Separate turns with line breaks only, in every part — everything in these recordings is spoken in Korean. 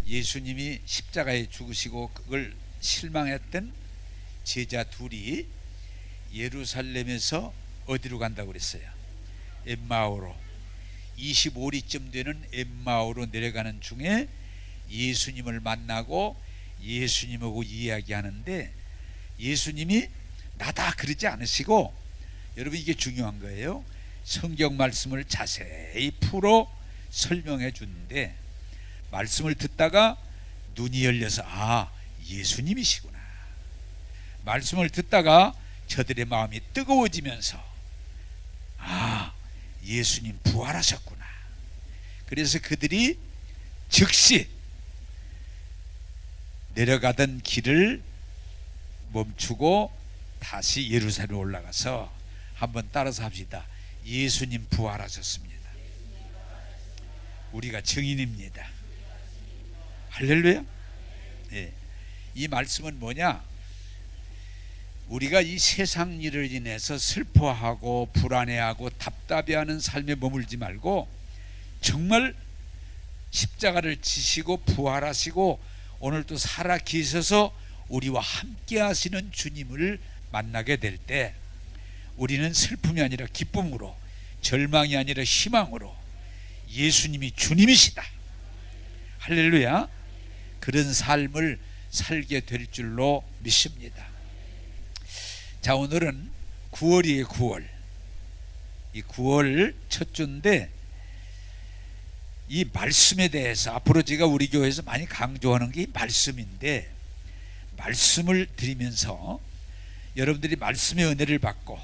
예수님이 십자가에 죽으시고 그걸 실망했던 제자 둘이 예루살렘에서 어디로 간다고 그랬어요? 엠마오로. 25리쯤 되는 엠마오로 내려가는 중에 예수님을 만나고 예수님하고 이야기하는데 예수님이 나다 그러지 않으시고, 여러분 이게 중요한 거예요. 성경 말씀을 자세히 풀어 설명해 주는데 말씀을 듣다가 눈이 열려서 아, 예수님이시구나. 말씀을 듣다가 저들의 마음이 뜨거워지면서 아, 예수님 부활하셨구나. 그래서 그들이 즉시 내려가던 길을 멈추고 다시 예루살렘에 올라가서 한번 따라서 합시다. 예수님 부활하셨습니다. 우리가 증인입니다. 할렐루야. 예. 이 말씀은 뭐냐? 우리가 이 세상 일을 인해서 슬퍼하고 불안해하고 답답해하는 삶에 머물지 말고 정말 십자가를 지시고 부활하시고 오늘도 살아 계셔서 우리와 함께 하시는 주님을 만나게 될 때 우리는 슬픔이 아니라 기쁨으로, 절망이 아니라 희망으로 예수님이 주님이시다, 할렐루야, 그런 삶을 살게 될 줄로 믿습니다. 자, 오늘은 9월이에요. 9월. 이 9월 첫 주인데 이 말씀에 대해서 앞으로 제가 우리 교회에서 많이 강조하는 게 이 말씀인데, 말씀을 드리면서 여러분들이 말씀의 은혜를 받고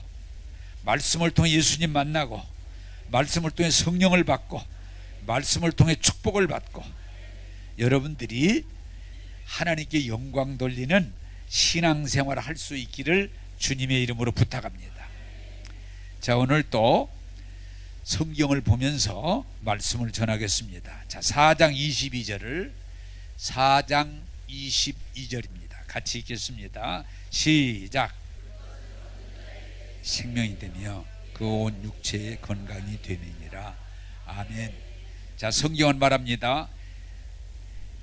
말씀을 통해 예수님 만나고 말씀을 통해 성령을 받고 말씀을 통해 축복을 받고 여러분들이 하나님께 영광 돌리는 신앙생활을 할 수 있기를 주님의 이름으로 부탁합니다. 자, 오늘 또 성경을 보면서 말씀을 전하겠습니다. 자, 4장 22절을 4장 22절입니다. 같이 읽겠습니다. 시작. 생명이 되며 그 온 육체의 건강이 됨이니라. 아멘. 자, 성경은 말합니다.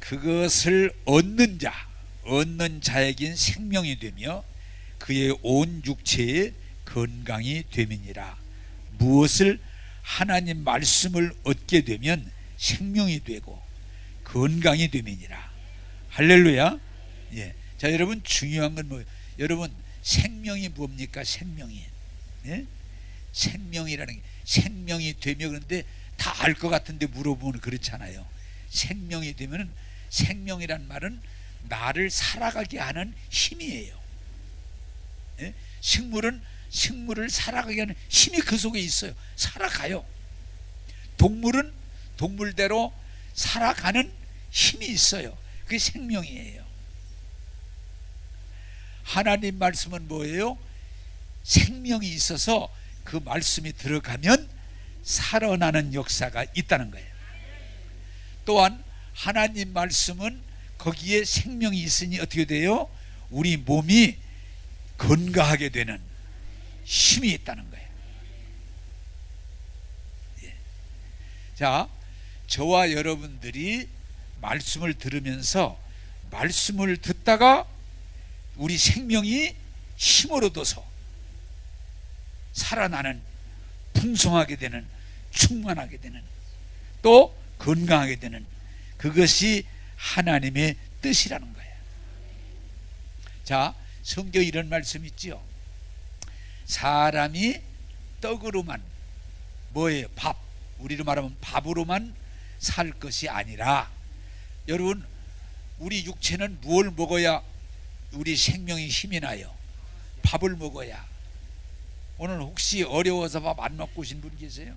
그것을 얻는 자에겐 생명이 되며 그의 온 육체의 건강이 됨이니라. 무엇을? 하나님 말씀을 얻게 되면 생명이 되고 건강이 됨이니라. 할렐루야. 예. 자, 여러분 중요한 건 뭐예요? 여러분 생명이 뭡니까? 생명이. 예? 생명이라는 게 생명이 되며, 그런데 다 알 것 같은데 물어보면 그렇잖아요. 생명이 되면은, 생명이란 말은 나를 살아가게 하는 힘이에요. 예? 식물을 살아가게 하는 힘이 그 속에 있어요. 살아가요. 동물은 동물대로 살아가는 힘이 있어요. 그게 생명이에요. 하나님 말씀은 뭐예요? 생명이 있어서 그 말씀이 들어가면 살아나는 역사가 있다는 거예요. 또한 하나님 말씀은 거기에 생명이 있으니 어떻게 돼요? 우리 몸이 건강하게 되는 힘이 있다는 거예요. 예. 자, 저와 여러분들이 말씀을 들으면서 말씀을 듣다가 우리 생명이 힘을 얻어서 살아나는, 풍성하게 되는, 충만하게 되는, 또 건강하게 되는, 그것이 하나님의 뜻이라는 거예요. 자, 성경에 이런 말씀 있죠. 사람이 떡으로만, 뭐예요? 밥, 우리로 말하면 밥으로만 살 것이 아니라, 여러분 우리 육체는 무엇을 먹어야 우리 생명이 힘이 나요? 밥을 먹어야. 오늘 혹시 어려워서 밥 안 먹고 오신 분 계세요?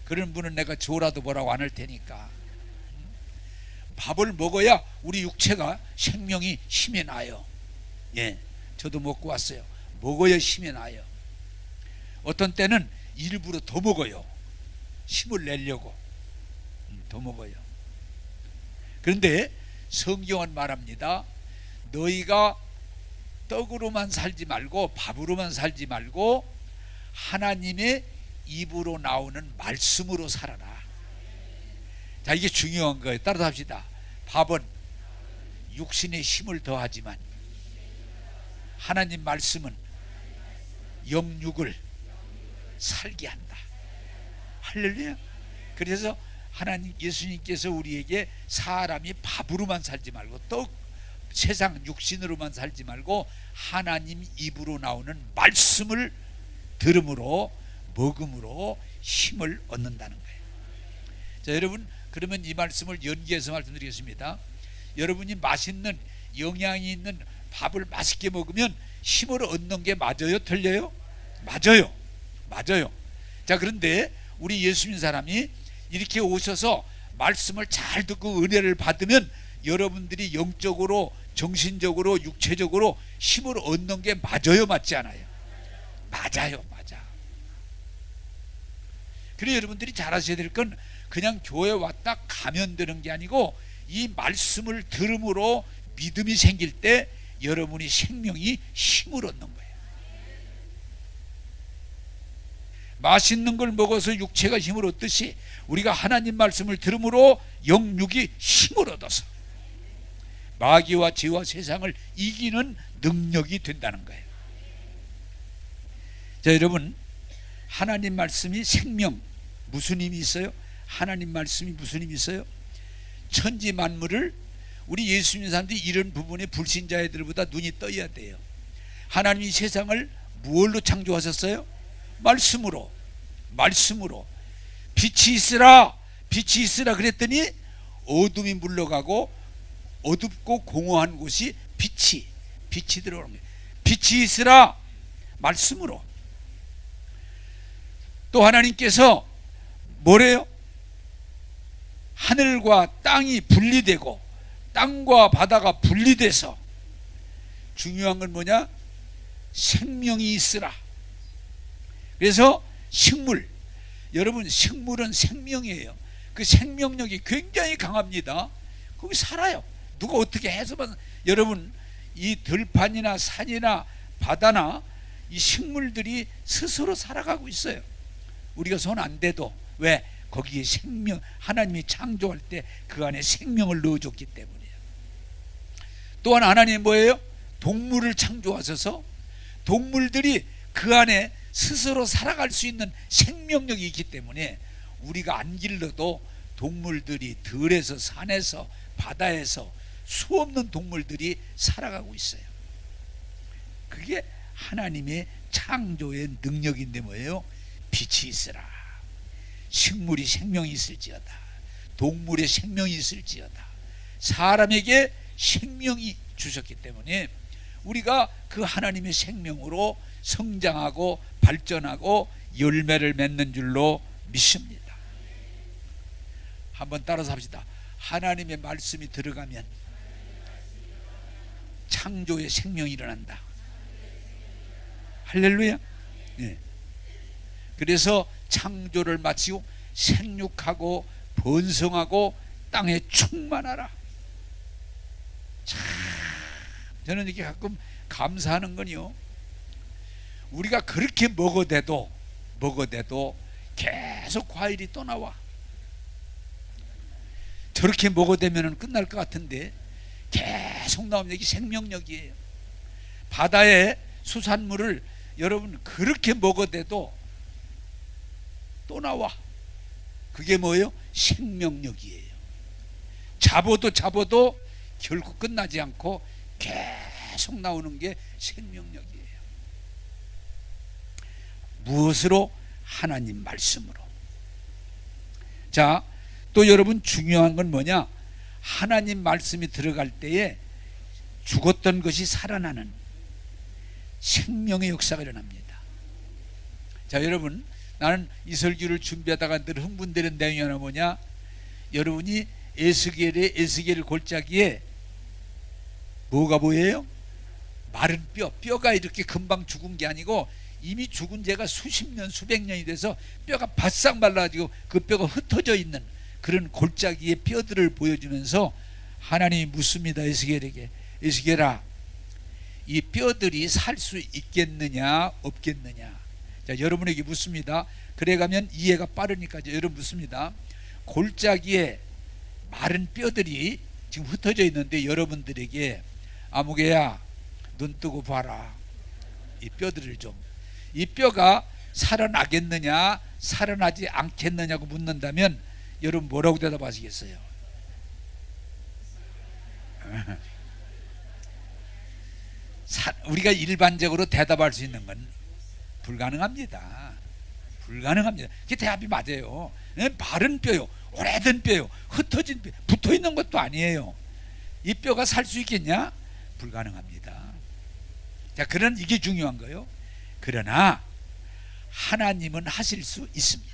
그런 분은 내가 줘라도 뭐라고 안 할 테니까. 밥을 먹어야 우리 육체가 생명이 힘이 나요. 예, 저도 먹고 왔어요. 먹어야 힘이 나요. 어떤 때는 일부러 더 먹어요. 힘을 내려고 더 먹어요. 그런데 성경은 말합니다. 너희가 떡으로만 살지 말고 밥으로만 살지 말고 하나님의 입으로 나오는 말씀으로 살아라. 자, 이게 중요한 거예요. 따라서 합시다. 밥은 육신의 힘을 더하지만 하나님 말씀은 영육을 살게 한다. 할렐루야. 그래서 하나님 예수님께서 우리에게 사람이 밥으로만 살지 말고 또 세상 육신으로만 살지 말고 하나님 입으로 나오는 말씀을 들음으로 먹음으로 힘을 얻는다는 거예요. 자, 여러분, 그러면 이 말씀을 연기해서 말씀드리겠습니다. 여러분이 맛있는 영양이 있는 밥을 맛있게 먹으면 힘을 얻는 게 맞아요? 틀려요? 맞아요. 맞아요. 자, 그런데 우리 예수 믿는 사람이 이렇게 오셔서 말씀을 잘 듣고 은혜를 받으면 여러분들이 영적으로, 정신적으로, 육체적으로 힘을 얻는 게 맞아요? 맞지 않아요? 맞아요. 맞아. 그래, 여러분들이 잘 하셔야 될 건 그냥 교회 왔다 가면 되는 게 아니고 이 말씀을 들음으로 믿음이 생길 때 여러분이 생명이 힘을 얻는 거예요. 맛있는 걸 먹어서 육체가 힘을 얻듯이 우리가 하나님 말씀을 들음으로 영육이 힘을 얻어서 마귀와 죄와 세상을 이기는 능력이 된다는 거예요. 자, 여러분, 하나님 말씀이 생명, 무슨 힘이 있어요? 하나님 말씀이 무슨 힘이 있어요? 천지 만물을, 우리 예수 믿는 사람들이 이런 부분에 불신자애들보다 눈이 떠야 돼요. 하나님이 세상을 무엇로 창조하셨어요? 말씀으로. 말씀으로. 빛이 있으라, 빛이 있으라 그랬더니 어둠이 물러가고 어둡고 공허한 곳이 빛이 들어오는 거예요. 빛이 있으라, 말씀으로. 또 하나님께서 뭐래요? 하늘과 땅이 분리되고 땅과 바다가 분리돼서 중요한 건 뭐냐? 생명이 있으라. 그래서 식물, 여러분, 식물은 생명이에요. 그 생명력이 굉장히 강합니다. 거기 살아요. 누가 어떻게 해서만. 여러분, 이 들판이나 산이나 바다나 이 식물들이 스스로 살아가고 있어요. 우리가 손 안 대도. 왜? 거기에 생명, 하나님이 창조할 때 그 안에 생명을 넣어줬기 때문이에요. 또한 하나님 뭐예요? 동물을 창조하셔서 동물들이 그 안에 스스로 살아갈 수 있는 생명력이 있기 때문에 우리가 안 길러도 동물들이 들에서 산에서 바다에서 수없는 동물들이 살아가고 있어요. 그게 하나님의 창조의 능력인데 뭐예요? 빛이 있으라. 식물이 생명이 있을지어다. 동물의 생명이 있을지어다. 사람에게 생명이 주셨기 때문에 우리가 그 하나님의 생명으로 성장하고 발전하고 열매를 맺는 줄로 믿습니다. 한번 따라서 합시다. 하나님의 말씀이 들어가면 창조의 생명이 일어난다. 할렐루야. 네. 그래서 창조를 마치고 생육하고 번성하고 땅에 충만하라. 참, 저는 이렇게 가끔 감사하는 건요, 우리가 그렇게 먹어대도 계속 과일이 또 나와. 저렇게 먹어대면 끝날 것 같은데 계속 나오면 이게 생명력이에요. 바다의 수산물을 여러분 그렇게 먹어대도 또 나와. 그게 뭐예요? 생명력이에요. 잡아도 결국 끝나지 않고 계속 나오는 게 생명력이에요. 무엇으로? 하나님 말씀으로. 자, 또 여러분 중요한 건 뭐냐? 하나님 말씀이 들어갈 때에 죽었던 것이 살아나는 생명의 역사가 일어납니다. 자, 여러분, 나는 이 설교를 준비하다가 늘 흥분되는 내용이 하나 뭐냐? 여러분이 에스겔의 골짜기에 뭐가 보여요? 마른 뼈가 이렇게 금방 죽은 게 아니고 이미 죽은 지가 수십 년, 수백 년이 돼서 뼈가 바싹 말라가지고 그 뼈가 흩어져 있는 그런 골짜기의 뼈들을 보여주면서 하나님이 묻습니다. 에스겔에게. 에스겔아, 이 뼈들이 살 수 있겠느냐 없겠느냐. 자, 여러분에게 묻습니다. 그래가면 이해가 빠르니까 여러분 묻습니다. 골짜기에 마른 뼈들이 지금 흩어져 있는데 여러분들에게 아무개야 눈 뜨고 봐라. 이 뼈들을 좀, 이 뼈가 살아나겠느냐 살아나지 않겠느냐고 묻는다면 여러분 뭐라고 대답하시겠어요? 우리가 일반적으로 대답할 수 있는 건 불가능합니다. 불가능합니다. 그게 대답이 맞아요. 마른 뼈요, 오래된 뼈요, 흩어진 뼈, 붙어있는 것도 아니에요. 이 뼈가 살 수 있겠냐? 불가능합니다. 자, 그런 이게 중요한 거예요. 그러나 하나님은 하실 수 있습니다.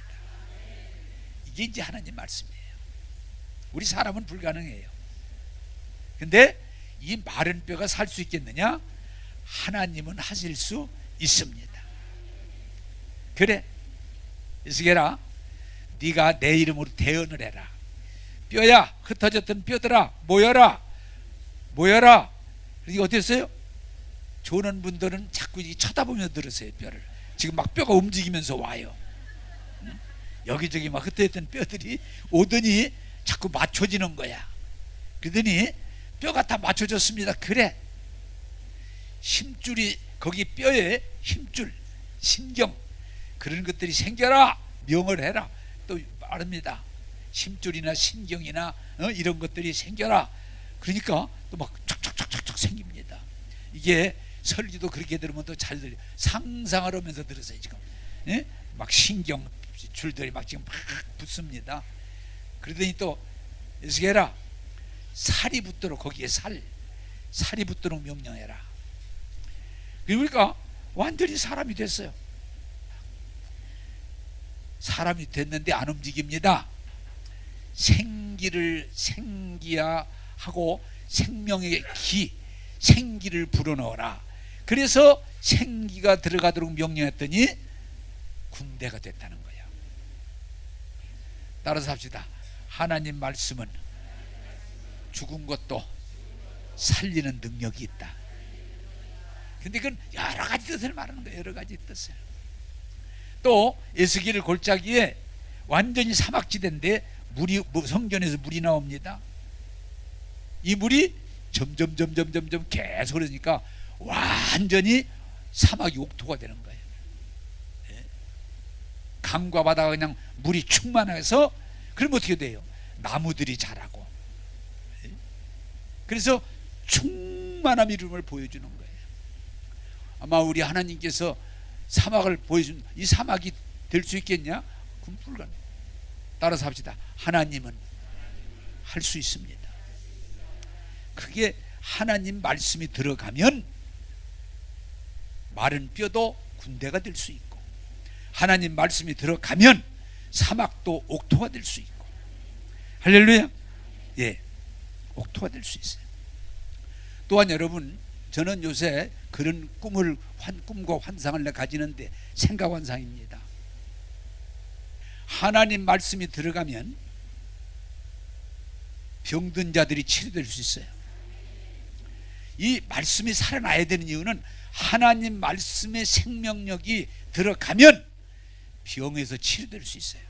이게 이제 하나님 말씀이에요. 우리 사람은 불가능해요. 근데 이 마른 뼈가 살 수 있겠느냐? 하나님은 하실 수 있습니다. 그래, 이스겔아, 네가 내 이름으로 대언을 해라. 뼈야, 흩어졌던 뼈들아, 모여라, 모여라. 이게 어땠어요? 조는 분들은 자꾸 쳐다보며 들으세요. 뼈를 지금 막 뼈가 움직이면서 와요. 여기저기 막 흩어졌던 뼈들이 오더니 자꾸 맞춰지는 거야. 그러더니 뼈가 다 맞춰졌습니다. 그래, 힘줄이, 거기 뼈에 힘줄, 신경, 그런 것들이 생겨라. 명을 해라. 또 말합니다. 힘줄이나 신경이나 이런 것들이 생겨라. 그러니까 또 막 촉촉촉촉 생깁니다. 이게 설교도 그렇게 들으면 또 잘 들려. 상상을 하면서 들으세요. 지금 막 신경 줄들이 막 지금 막 붙습니다. 그러더니 또 에스겔아, 살이 붙도록, 거기에 살이 붙도록 명령해라. 그러니까 완전히 사람이 됐어요. 사람이 됐는데 안 움직입니다. 생기를 생기야 하고 생명의 기, 생기를 불어넣어라. 그래서 생기가 들어가도록 명령했더니 군대가 됐다는 거예요. 따라서 합시다. 하나님 말씀은 죽은 것도 살리는 능력이 있다. 근데 그건 여러 가지 뜻을 말하는 거예요. 여러 가지 뜻을. 또 에스겔 골짜기에 완전히 사막지대인데 물이, 성전에서 물이 나옵니다. 이 물이 점점 계속 그러니까 완전히 사막이 옥토가 되는 거예요. 강과 바다가 그냥 물이 충만해서, 그러면 어떻게 돼요? 나무들이 자라고. 그래서 충만한 이름을 보여주는 거예요. 아마 우리 하나님께서 사막을 보여준, 이 사막이 될 수 있겠냐? 그럼 불가능. 따라서 합시다. 하나님은 할 수 있습니다. 그게 하나님 말씀이 들어가면 마른 뼈도 군대가 될 수 있고, 하나님 말씀이 들어가면 사막도 옥토가 될 수 있고. 할렐루야. 예, 옥토가 될 수 있어요. 또한 여러분, 저는 요새 그런 꿈과 환상을 가지는데 생각 환상입니다. 하나님 말씀이 들어가면 병든 자들이 치료될 수 있어요. 이 말씀이 살아나야 되는 이유는 하나님 말씀의 생명력이 들어가면 병에서 치료될 수 있어요.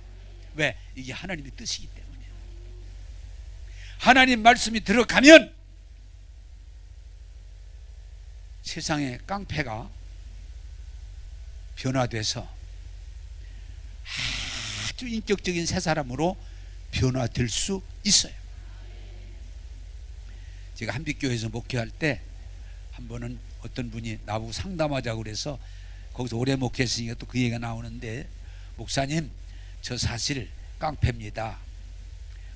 왜? 이게 하나님의 뜻이기 때문에. 하나님 말씀이 들어가면 세상의 깡패가 변화돼서 아주 인격적인 새 사람으로 변화될 수 있어요. 제가 한빛교회에서 목회할 때 한 번은 어떤 분이 나보고 상담하자고 그래서 거기서 오래 목회했으니까 또 그 얘기가 나오는데, 목사님, 저 사실 깡패입니다.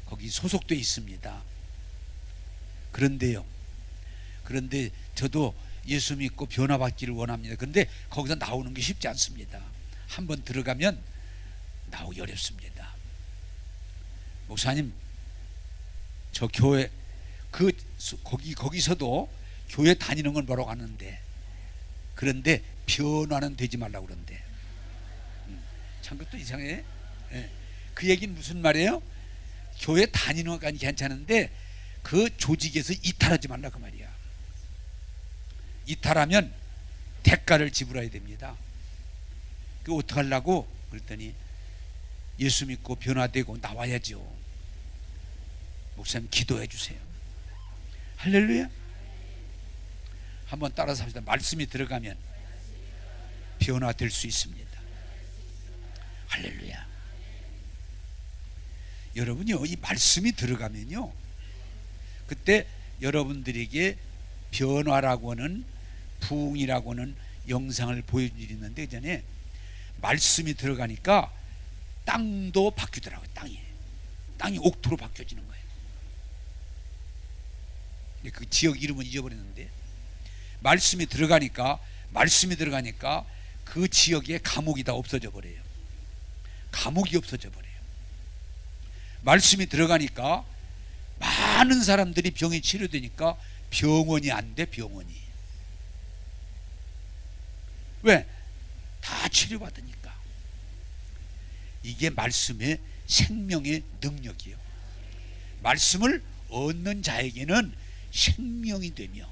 거기 소속돼 있습니다. 그런데 저도 예수 믿고 변화받기를 원합니다. 그런데 거기서 나오는 게 쉽지 않습니다. 한번 들어가면 나오기 어렵습니다. 목사님, 저 교회 거기서도 교회 다니는 건 뭐라고 하는데, 그런데 변화는 되지 말라고 그런데. 참 그것도 이상해. 그 얘기는 무슨 말이에요? 교회 다니는 건 괜찮은데 그 조직에서 이탈하지 말라 그 말이야. 이탈하면 대가를 지불해야 됩니다. 그 어떻게 하려고? 그랬더니 예수 믿고 변화되고 나와야죠. 목사님 기도해 주세요. 할렐루야. 한번 따라서 합시다. 말씀이 들어가면 변화될 수 있습니다. 할렐루야. 여러분요, 이 말씀이 들어가면요, 그때 여러분들에게 변화라고 하는, 부흥이라고 하는 영상을 보여준 일이 있는데, 그 전에 말씀이 들어가니까 땅도 바뀌더라고요. 땅이 옥토로 바뀌어지는 거예요. 그 지역 이름은 잊어버렸는데, 말씀이 들어가니까 그 지역에 감옥이 다 없어져 버려요. 감옥이 없어져 버려요. 말씀이 들어가니까 많은 사람들이 병이 치료되니까 병원이 안 돼. 병원이 왜? 다 치료받으니까. 이게 말씀의 생명의 능력이에요. 말씀을 얻는 자에게는 생명이 되며,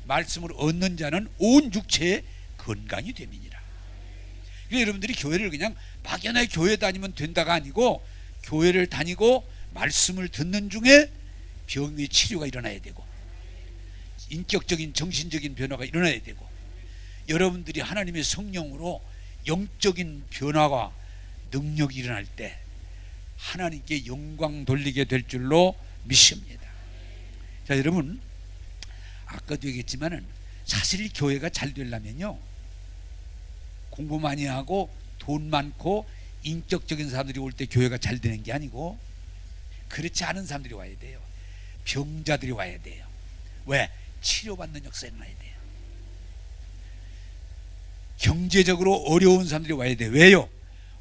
말씀을 얻는 자는 온 육체의 건강이 됨이니라. 그래서 여러분들이 교회를 그냥 막연하게 교회 다니면 된다가 아니고, 교회를 다니고 말씀을 듣는 중에 병의 치료가 일어나야 되고, 인격적인 정신적인 변화가 일어나야 되고, 여러분들이 하나님의 성령으로 영적인 변화와 능력이 일어날 때 하나님께 영광 돌리게 될 줄로 믿습니다. 자, 여러분, 아까도 얘기했지만은 사실 교회가 잘 되려면요, 공부 많이 하고 돈 많고 인격적인 사람들이 올 때 교회가 잘 되는 게 아니고, 그렇지 않은 사람들이 와야 돼요. 병자들이 와야 돼요. 왜? 치료받는 역사에 일어나야 돼요. 경제적으로 어려운 사람들이 와야 돼요. 왜요?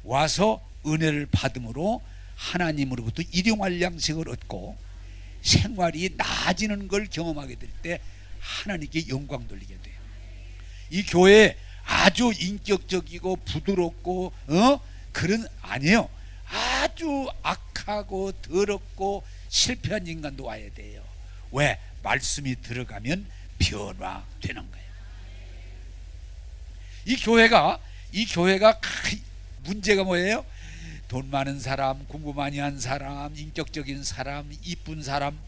와서 은혜를 받음으로 하나님으로부터 일용할 양식을 얻고 생활이 나아지는 걸 경험하게 될 때 하나님께 영광 돌리게 돼요. 이 교회에 아주 인격적이고 부드럽고 그런 아니에요. 아주 악하고 더럽고 실패한 인간도 와야 돼요. 왜? 말씀이 들어가면 변화되는 거예요. 이 교회가 문제가 뭐예요? 돈 많은 사람, 공부 많이 한 사람, 인격적인 사람, 이쁜 사람,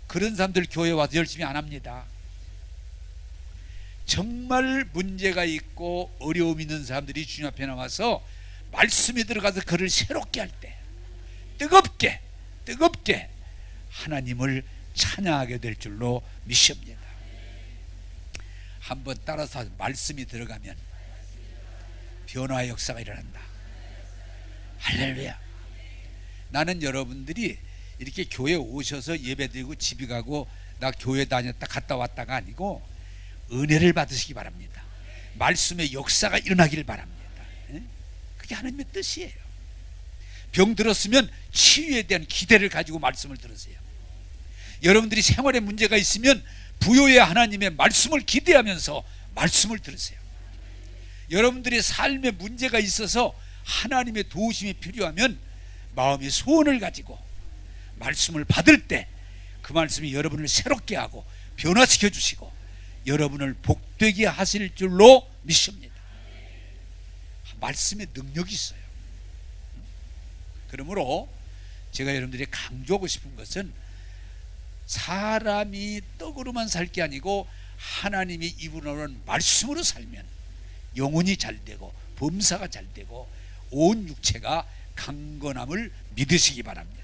그런 사람들 교회 와서 열심히 안 합니다. 정말 문제가 있고 어려움 있는 사람들이 주님 앞에 나와서 말씀에 들어가서 그를 새롭게 할 때 뜨겁게 하나님을 찬양하게 될 줄로 믿습니다. 한번 따라서 말씀이 들어가면 변화의 역사가 일어난다. 할렐루야. 나는 여러분들이 이렇게 교회 오셔서 예배드리고 집에 가고 나 교회 다녔다 갔다 왔다가 아니고, 은혜를 받으시기 바랍니다. 말씀의 역사가 일어나기를 바랍니다. 그게 하나님의 뜻이에요. 병 들었으면 치유에 대한 기대를 가지고 말씀을 들으세요. 여러분들이 생활에 문제가 있으면 부요의 하나님의 말씀을 기대하면서 말씀을 들으세요. 여러분들의 삶에 문제가 있어서 하나님의 도우심이 필요하면 마음의 소원을 가지고 말씀을 받을 때 그 말씀이 여러분을 새롭게 하고 변화시켜 주시고 여러분을 복되게 하실 줄로 믿습니다. 말씀의 능력이 있어요. 그러므로 제가 여러분들이 강조하고 싶은 것은, 사람이 떡으로만 살 게 아니고 하나님이 입으로 오는 말씀으로 살면 영혼이 잘 되고 범사가 잘 되고 온 육체가 강건함을 믿으시기 바랍니다.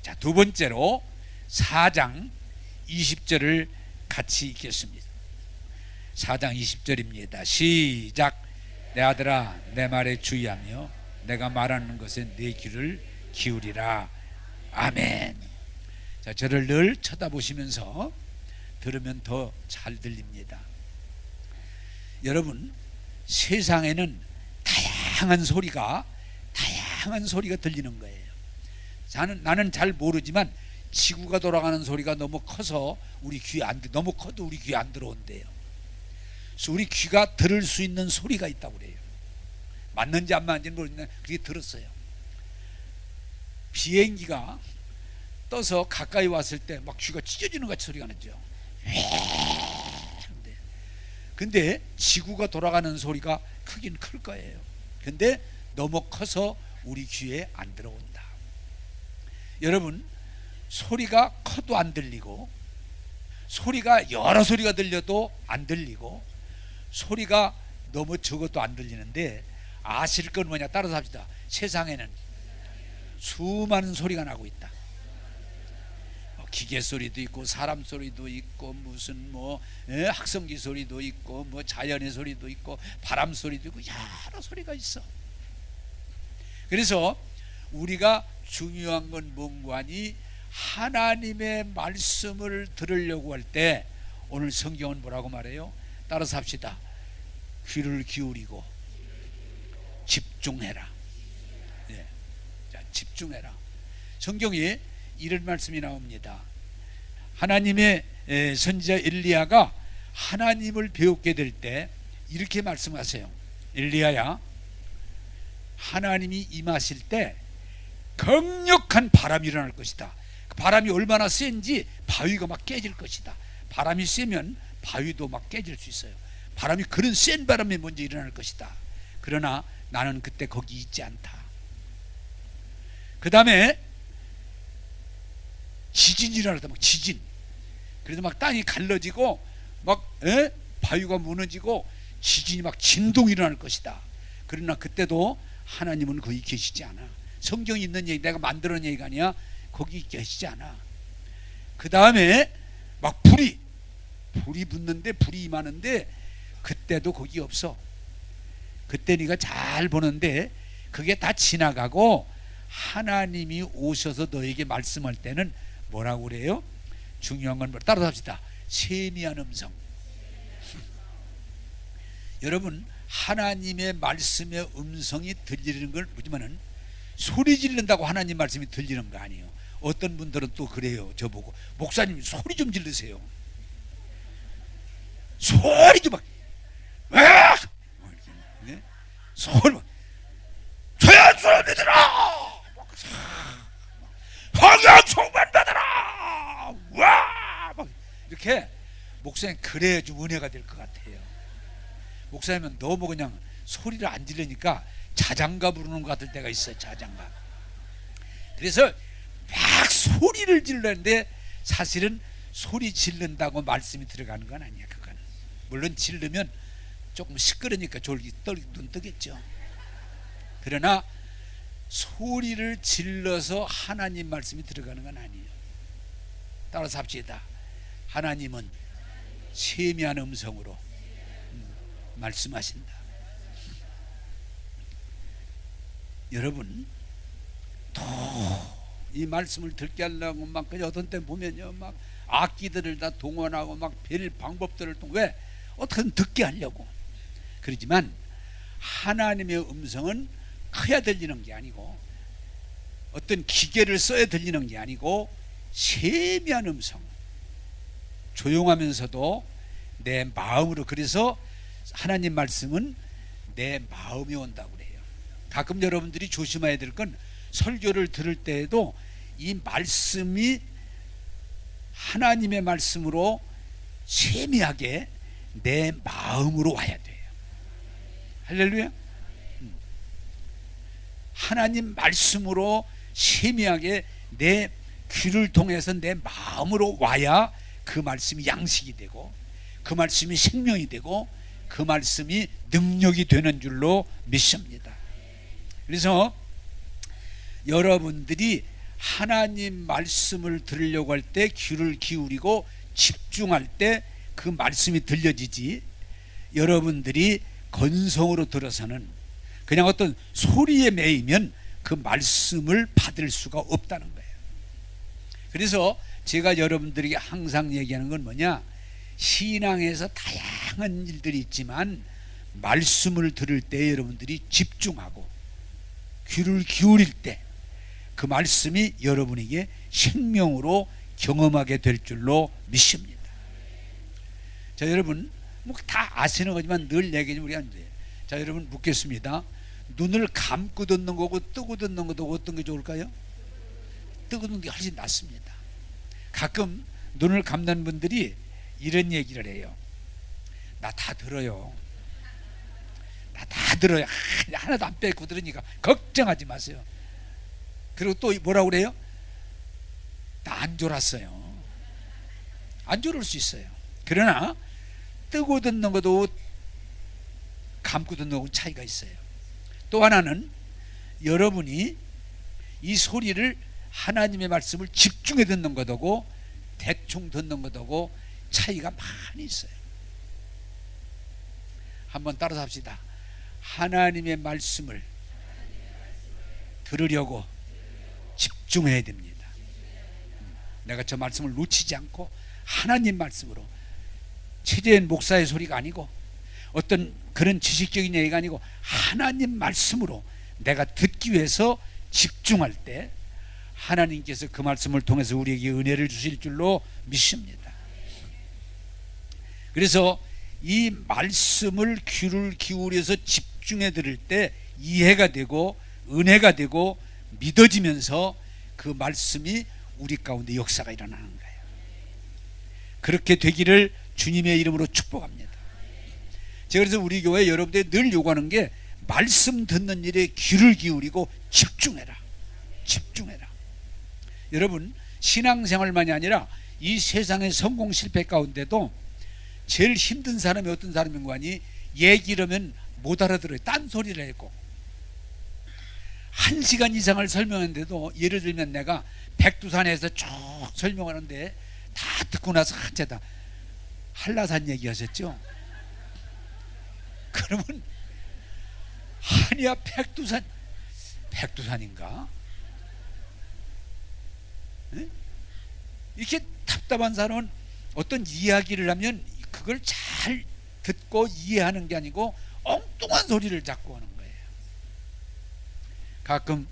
자, 두 번째로 4장 20절을 같이 읽겠습니다. 4장 20절입니다. 시작. 내 아들아, 내 말에 주의하며 내가 말하는 것에 내 귀를 기울이라. 아멘. 자, 저를 늘 쳐다보시면서 들으면 더 잘 들립니다. 여러분, 세상에는 다양한 소리가 들리는 거예요. 나는 잘 모르지만 지구가 돌아가는 소리가 너무 커서 너무 커도 우리 귀에 안 들어온대요. 그래서 우리 귀가 들을 수 있는 소리가 있다고 그래요. 맞는지 안 맞는지는 모르겠는데 그게 들었어요. 비행기가 떠서 가까이 왔을 때 막 귀가 찢어지는 같이 소리가 나죠. 근데 지구가 돌아가는 소리가 크긴 클 거예요. 근데 너무 커서 우리 귀에 안 들어온다. 여러분, 소리가 커도 안 들리고, 소리가 여러 소리가 들려도 안 들리고, 소리가 너무 적어도 안 들리는데, 아실 건 뭐냐? 따라서 합시다. 세상에는 수많은 소리가 나고 있다. 기계 소리도 있고, 사람 소리도 있고, 무슨 학성기 소리도 있고, 자연의 소리도 있고, 바람 소리도 있고, 여러 소리가 있어. 그래서 우리가 중요한 건 뭔가니, 하나님의 말씀을 들으려고 할 때 오늘 성경은 뭐라고 말해요? 따라서 합시다. 귀를 기울이고 집중해라. 예. 자, 집중해라. 성경에 이런 말씀이 나옵니다. 하나님의 선지자 엘리야가 하나님을 배우게 될 때 이렇게 말씀하세요. 엘리야야, 하나님이 임하실 때 강력한 바람이 일어날 것이다. 그 바람이 얼마나 센지 바위가 막 깨질 것이다. 바람이 세면 바위도 막 깨질 수 있어요. 바람이 그런 센 바람이 먼저 일어날 것이다. 그러나 나는 그때 거기 있지 않다. 그 다음에 지진이 일어났다. 막 지진. 그래서 막 땅이 갈라지고 막 바위가 무너지고 지진이 막 진동이 일어날 것이다. 그러나 그때도 하나님은 거기 계시지 않아. 성경에 있는 얘기, 내가 만들어낸 얘기가 아니야. 거기 계시지 않아. 그 다음에 막 불이 붙는데, 불이 임하는데 그때도 거기 없어. 그때 네가 잘 보는데 그게 다 지나가고 하나님이 오셔서 너에게 말씀할 때는 뭐라고 그래요? 중요한 건 따라서 합시다. 세미한 음성. 여러분, 하나님의 말씀의 음성이 들리는 걸 뭐지만은 소리 지른다고 하나님 말씀이 들리는 거 아니에요. 어떤 분들은 또 그래요. 저보고, 목사님 소리 좀 지르세요. 소리 좀 막, 네? 소리 막, 조용한 사람들아, 황양 총만 받아라, 와, 막 이렇게. 목사님 그래야 좀 은혜가 될 것 같아요. 목사님은 너무 그냥 소리를 안 지르니까 자장가 부르는 것 같을 때가 있어요. 자장가. 그래서 막 소리를 질렀는데 사실은 소리 지른다고 말씀이 들어가는 건 아니야. 그건 물론 지르면 조금 시끄러니까 졸기 눈 뜨겠죠. 그러나 소리를 질러서 하나님 말씀이 들어가는 건 아니에요. 따라서 합시다. 하나님은 세미한 음성으로 말씀하신다. 여러분, 또 이 말씀을 듣게 하려고 막 어떤 때 보면요, 막 악기들을 다 동원하고 막 별 방법들을 왜 어떻게든 듣게 하려고 그러지만, 하나님의 음성은 커야 들리는 게 아니고 어떤 기계를 써야 들리는 게 아니고 세미한 음성, 조용하면서도 내 마음으로. 그래서 하나님 말씀은 내 마음에 온다고 그래요. 가끔 여러분들이 조심해야 될 건, 설교를 들을 때에도 이 말씀이 하나님의 말씀으로 세미하게 내 마음으로 와야 돼요. 할렐루야. 하나님 말씀으로 세미하게 내 귀를 통해서 내 마음으로 와야 그 말씀이 양식이 되고, 그 말씀이 생명이 되고, 그 말씀이 능력이 되는 줄로 믿습니다. 그래서 여러분들이 하나님 말씀을 들으려고 할 때 귀를 기울이고 집중할 때 그 말씀이 들려지지, 여러분들이 건성으로 들어서는 그냥 어떤 소리에 매이면 그 말씀을 받을 수가 없다는 거예요. 그래서 제가 여러분들에게 항상 얘기하는 건 뭐냐, 신앙에서 다양한 일들이 있지만 말씀을 들을 때 여러분들이 집중하고 귀를 기울일 때 그 말씀이 여러분에게 생명으로 경험하게 될 줄로 믿습니다. 자, 여러분, 뭐 다 아시는 거지만 늘 얘기하면 우리 안 돼요. 자, 여러분 묻겠습니다. 눈을 감고 듣는 거고 뜨고 듣는 것도 어떤 게 좋을까요? 뜨고 듣는 게 훨씬 낫습니다. 가끔 눈을 감는 분들이 이런 얘기를 해요. 나 다 들어요. 나 다 들어요. 하나도 안 빼고 들으니까 걱정하지 마세요. 그리고 또 뭐라고 그래요? 다 안 졸았어요. 안 졸을 수 있어요. 그러나 뜨고 듣는 것도 감고 듣는 것도 차이가 있어요. 또 하나는 여러분이 이 소리를 하나님의 말씀을 집중해 듣는 것하고 대충 듣는 것하고 차이가 많이 있어요. 한번 따라서 합시다. 하나님의 말씀을 들으려고 집중해야 됩니다. 내가 저 말씀을 놓치지 않고 하나님 말씀으로, 최재현 목사의 소리가 아니고 어떤 그런 지식적인 얘기가 아니고 하나님 말씀으로 내가 듣기 위해서 집중할 때 하나님께서 그 말씀을 통해서 우리에게 은혜를 주실 줄로 믿습니다. 그래서 이 말씀을 귀를 기울여서 집중해 들을 때 이해가 되고 은혜가 되고 믿어지면서 그 말씀이 우리 가운데 역사가 일어나는 거예요. 그렇게 되기를 주님의 이름으로 축복합니다. 제가 그래서 우리 교회 여러분들이 늘 요구하는 게 말씀 듣는 일에 귀를 기울이고 집중해라. 집중해라. 여러분, 신앙생활만이 아니라 이 세상의 성공 실패 가운데도 제일 힘든 사람이 어떤 사람인 거 아니? 얘기를 하면 못 알아들어요. 딴소리를 했고 1시간 이상을 설명했는데도, 예를 들면 내가 백두산에서 쭉 설명하는데 다 듣고 나서 한채다 한라산 얘기하셨죠? 그러면 아니야, 백두산인가? 네? 이렇게 답답한 사람은 어떤 이야기를 하면 그걸 잘 듣고 이해하는 게 아니고 엉뚱한 소리를 자꾸 하는 거예요. 가끔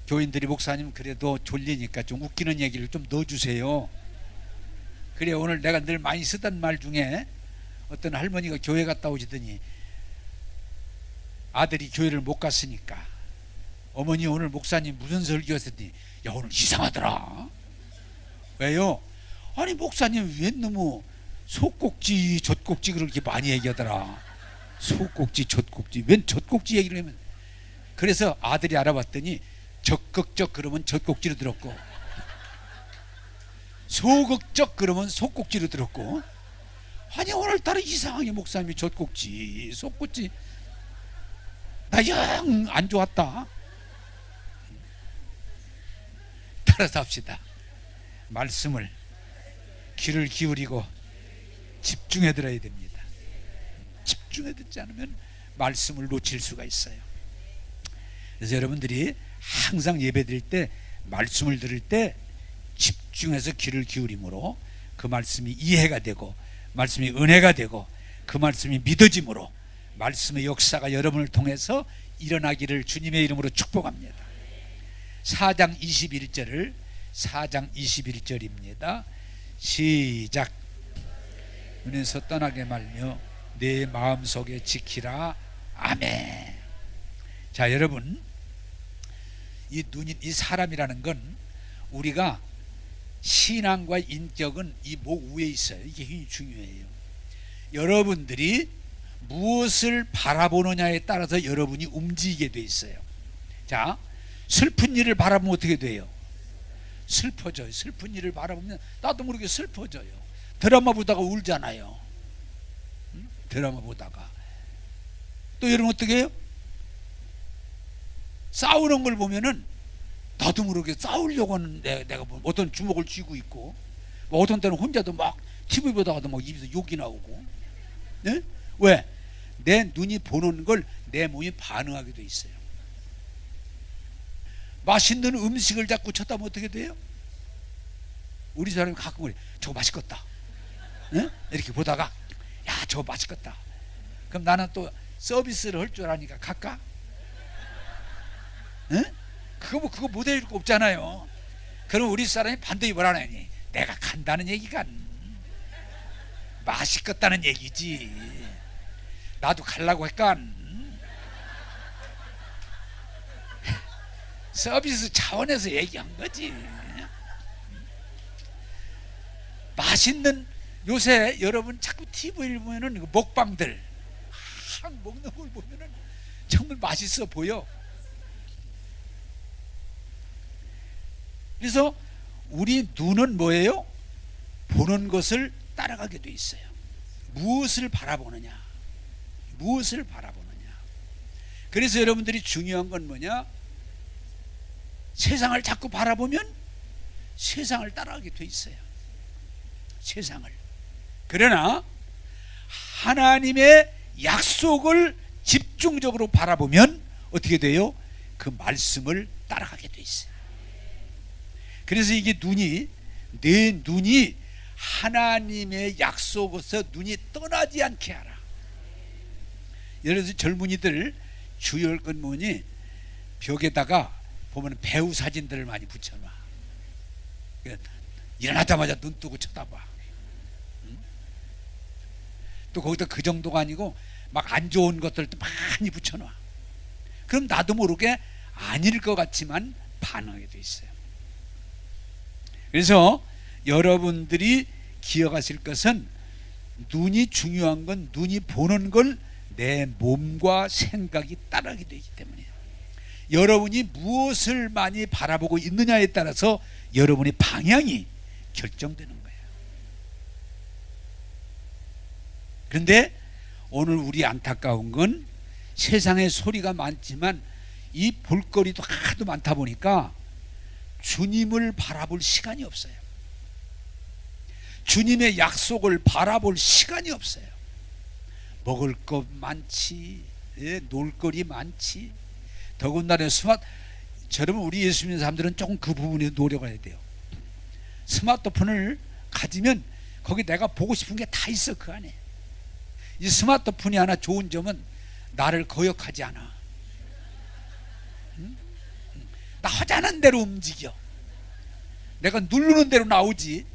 교인들이 목사님 그래도 졸리니까 좀 웃기는 얘기를 좀 넣어주세요. 그래, 오늘 내가 늘 많이 쓰던 말 중에 어떤 할머니가 교회 갔다 오시더니 아들이 교회를 못 갔으니까 어머니 오늘 목사님 무슨 설교하셨더니 야 오늘 이상하더라. 왜요? 아니 목사님 왜 너무 소꼭지 젖꼭지 그렇게 많이 얘기하더라. 소꼭지 젖꼭지 웬 젖꼭지 얘기를 하면. 그래서 아들이 알아봤더니 적극적 그러면 젖꼭지로 들었고 소극적 그러면 소꼭지로 들었고, 아니 오늘따라 이상하게 목사님이 젖꼭지 소꼭지 나 영 안 좋았다. 따라서 합시다. 말씀을 귀를 기울이고 집중해 들어야 됩니다. 집중해 듣지 않으면 말씀을 놓칠 수가 있어요. 그래서 여러분들이 항상 예배 드릴 때 말씀을 들을 때 집중해서 귀를 기울임으로 그 말씀이 이해가 되고 말씀이 은혜가 되고 그 말씀이 믿어짐으로 말씀의 역사가 여러분을 통해서 일어나기를 주님의 이름으로 축복합니다. 4장 21절입니다. 시작. 눈에서 떠나게 말며 내 마음속에 지키라. 아멘. 자, 여러분, 이 사람이라는 건 우리가 신앙과 인격은 이 목 위에 있어요. 이게 굉장히 중요해요. 여러분들이 무엇을 바라보느냐에 따라서 여러분이 움직이게 돼 있어요. 자, 슬픈 일을 바라보면 어떻게 돼요? 슬퍼져요. 슬픈 일을 바라보면 나도 모르게 슬퍼져요. 드라마 보다가 울잖아요. 응? 드라마 보다가. 또 여러분 어떻게 해요? 싸우는 걸 보면은 나도 모르게 싸우려고 하는 내가 어떤 주먹을 쥐고 있고, 뭐 어떤 때는 혼자도 막 TV 보다가도 막 입에서 욕이 나오고. 네? 왜? 내 눈이 보는 걸 내 몸이 반응하게 돼 있어요. 맛있는 음식을 자꾸 쳐다보면 어떻게 돼요? 우리 사람이 가끔 그래. 저거 맛있겠다. 네? 이렇게 보다가 야 저거 맛있겠다. 그럼 나는 또 서비스를 할 줄 아니까 갈까? 네? 그거 못해줄 거 없잖아요. 그럼 우리 사람이 반드시 뭐라 하니? 내가 간다는 얘기가 맛있겠다는 얘기지. 나도 가려고 했까? 서비스 차원에서 얘기한 거지. 맛있는, 요새 여러분 자꾸 TV를 보면은 먹방들 먹는 걸 보면은 정말 맛있어 보여. 그래서 우리 눈은 뭐예요? 보는 것을 따라가게 돼 있어요. 무엇을 바라보느냐, 무엇을 바라보느냐. 그래서 여러분들이 중요한 건 뭐냐? 세상을 자꾸 바라보면 세상을 따라가게 돼 있어요. 세상을. 그러나 하나님의 약속을 집중적으로 바라보면 어떻게 돼요? 그 말씀을 따라가게 돼 있어요. 그래서 이게 내 눈이 하나님의 약속에서 눈이 떠나지 않게 하라. 예를 들어서 젊은이들 주의할 건 뭐니? 벽에다가 보면 배우 사진들을 많이 붙여놔. 일어나자마자 눈 뜨고 쳐다봐. 또 거기다 그 정도가 아니고 막 안 좋은 것들도 많이 붙여놔. 그럼 나도 모르게 아닐 것 같지만 반응하게 돼 있어요. 그래서 여러분들이 기억하실 것은 눈이 중요한 건 눈이 보는 걸 내 몸과 생각이 따르게 되기 때문이에요. 여러분이 무엇을 많이 바라보고 있느냐에 따라서 여러분의 방향이 결정되는 거예요. 그런데 오늘 우리 안타까운 건 세상에 소리가 많지만 이 볼거리도 하도 많다 보니까 주님을 바라볼 시간이 없어요. 주님의 약속을 바라볼 시간이 없어요. 먹을 것 많지, 놀거리 많지. 더군다나 여러분 우리 예수 믿는 사람들은 조금 그 부분에 노력해야 돼요. 스마트폰을 가지면 거기 내가 보고 싶은 게 다 있어. 그 안에 이 스마트폰이 하나 좋은 점은 나를 거역하지 않아. 나 하자는 대로 움직여. 내가 누르는 대로 나오지.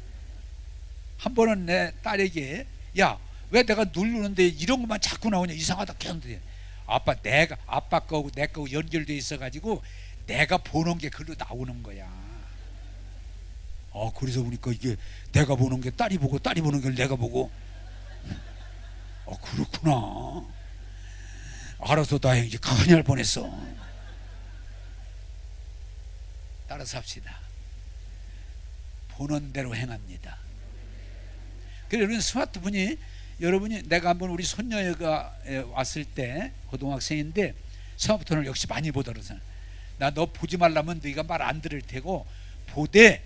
한 번은 내 딸에게 야, 왜 내가 누르는데 이런 것만 자꾸 나오냐, 이상하다 했는데 아빠 거고 내 거고 연결돼 있어가지고 내가 보는 게 글로 나오는 거야. 그래서 보니까 이게 내가 보는 게 딸이 보고 딸이 보는 걸 내가 보고. 그렇구나. 알아서 다행이지. 큰일 날 뻔했어. 따라서 합시다. 보는 대로 행합니다. 그래서 여러분 스마트폰이 내가 한번 우리 손녀가 왔을 때 고등학생인데 스마트폰을 역시 많이 보더라고요. 나 너 보지 말라면 네가 말 안 들을 테고 보되